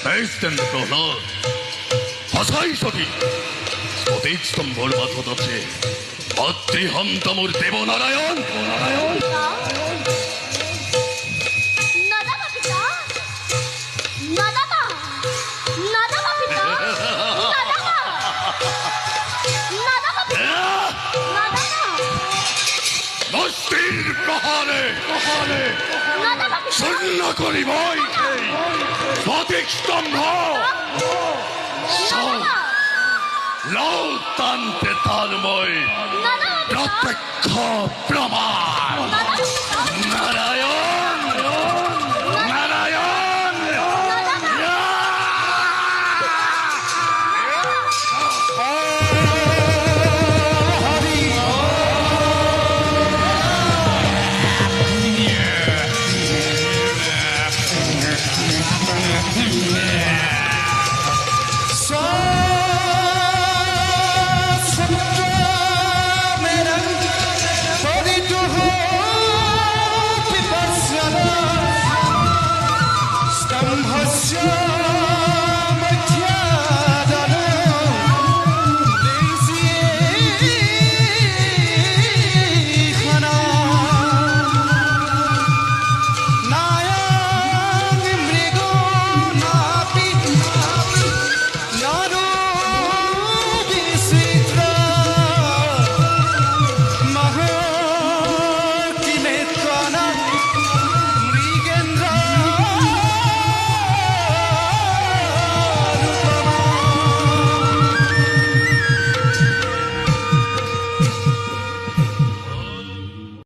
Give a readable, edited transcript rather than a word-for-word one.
Eisten Prahlad ভাষাই সতী সতীক স্তম্ভর মাথত আছে ভাতৃহন্তমুর দেবনারায়ণ মস্তির প্রহারে শূন্য করিব সতীক স্তম্ভ লৌতান্তে তার মই প্রত্যক্ষ প্রমাণ